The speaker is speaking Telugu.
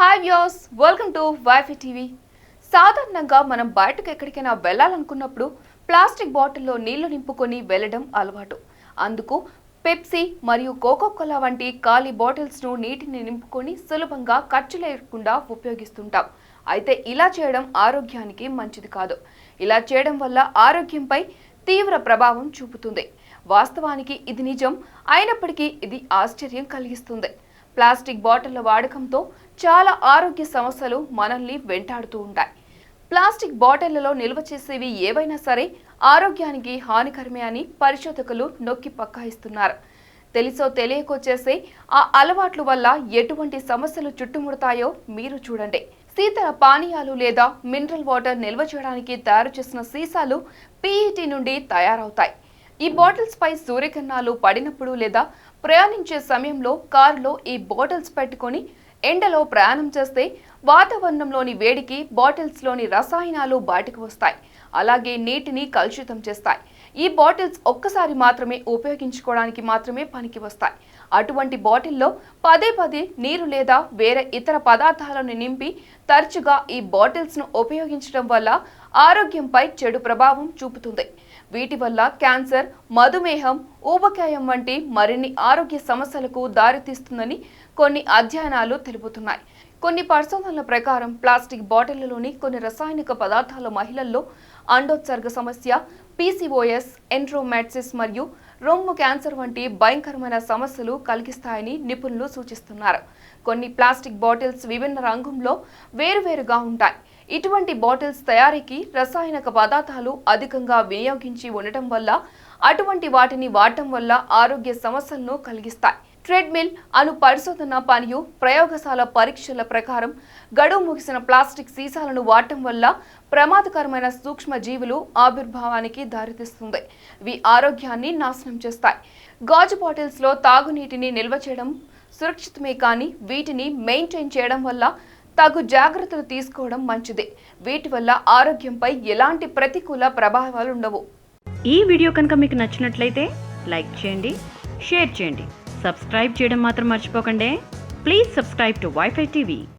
Hi views, welcome to Y5tv. సాధారణంగా మనం బయటకు ఎక్కడికైనా వెళ్ళాలనుకున్నప్పుడు ప్లాస్టిక్ బాటిల్లో నీళ్లు నింపుకొని వెళ్ళడం అలవాటు. అందుకు పెప్సీ మరియు కోకోకోలా వంటి ఖాళీ బాటిల్స్ను నీటిని నింపుకొని సులభంగా ఖర్చు లేకుండా ఉపయోగిస్తుంటాం. అయితే ఇలా చేయడం ఆరోగ్యానికి మంచిది కాదు. ఇలా చేయడం వల్ల ఆరోగ్యంపై తీవ్ర ప్రభావం చూపుతుంది. వాస్తవానికి ఇది నిజం అయినప్పటికీ ఇది ఆశ్చర్యం కలిగిస్తుంది. ప్లాస్టిక్ బాటిళ్ల వాడకంతో చాలా ఆరోగ్య సమస్యలు మనల్ని వెంటాడుతూ ఉంటాయి. ప్లాస్టిక్ బాటిళ్లలో నిల్వ చేసేవి ఏవైనా సరే ఆరోగ్యానికి హానికరమే అని పరిశోధకులు నొక్కి పక్కాయిస్తున్నారు. తెలుసో తెలియకో చేసే ఆ అలవాట్ల వల్ల ఎటువంటి సమస్యలు చుట్టుముడతాయో మీరు చూడండి. శీతల పానీయాలు లేదా మినరల్ వాటర్ నిల్వ చేయడానికి తయారు చేసిన సీసాలు పీఈటీ నుండి తయారవుతాయి. ఈ బాటిల్స్ పై సూర్యకిరణాలు పడినప్పుడు లేదా ప్రయాణించే సమయంలో కారులో ఈ బాటిల్స్ పెట్టుకొని ఎండలో ప్రయాణం చేస్తే వాతావరణంలోని వేడికి బాటిల్స్లోని రసాయనాలు బయటకు వస్తాయి. అలాగే నీటిని కలుషితం చేస్తాయి. ఈ బాటిల్స్ ఒక్కసారి మాత్రమే ఉపయోగించుకోవడానికి మాత్రమే పనికి వస్తాయి. అటువంటి బాటిల్లో పదే పదే నీరు లేదా వేరే ఇతర పదార్థాలను నింపి తరచుగా ఈ బాటిల్స్ను ఉపయోగించడం వల్ల ఆరోగ్యంపై చెడు ప్రభావం చూపుతుంది. వీటి వల్ల క్యాన్సర్, మధుమేహం, ఊబకాయం వంటి మరిన్ని ఆరోగ్య సమస్యలకు దారితీస్తుందని కొన్ని అధ్యయనాలు తెలుపుతున్నాయి. కొన్ని పరిశోధనల ప్రకారం ప్లాస్టిక్ బాటిళ్లలోని కొన్ని రసాయనిక పదార్థాలు మహిళల్లో అండోత్సర్గ సమస్య, PCOS, ఎండ్రోమెట్రిటిస్ మరియు రొమ్ము క్యాన్సర్ వంటి భయంకరమైన సమస్యలు కలిగిస్తాయని నిపుణులు సూచిస్తున్నారు. కొన్ని ప్లాస్టిక్ బాటిల్స్ విభిన్న రంగుల్లో వేరువేరుగా ఉంటాయి. ఇటువంటి బాటిల్స్ తయారీకి రసాయనిక పదార్థాలు అధికంగా వినియోగించి ఉండటం వల్ల అటువంటి వాటిని వాడటం వల్ల ఆరోగ్య సమస్యలను కలిగిస్తాయి. ట్రెడ్మిల్ అను పరిశోధన మరియు ప్రయోగశాల పరీక్షల ప్రకారం గడువు ముగిసిన ప్లాస్టిక్ సీసాలను వాడటం వల్ల ప్రమాదకరమైన సూక్ష్మ జీవులు ఆవిర్భావానికి దారితీస్తుంది. ఇవి ఆరోగ్యాన్ని నాశనం చేస్తాయి. గాజు బాటిల్స్లో తాగునీటిని నిల్వ చేయడం సురక్షితమే, కానీ వీటిని మెయింటైన్ చేయడం వల్ల తగు జాగ్రత్తలు తీసుకోవడం మంచిది. వీటి వల్ల ఆరోగ్యంపై ఎలాంటి ప్రతికూల ప్రభావాలు ఉండవు. ఈ వీడియో కనుక మీకు నచ్చినట్లయితే లైక్ చేయండి, షేర్ చేయండి, సబ్స్క్రైబ్ చేయడం మాత్రం మర్చిపోకండి. Please subscribe to Y5tv.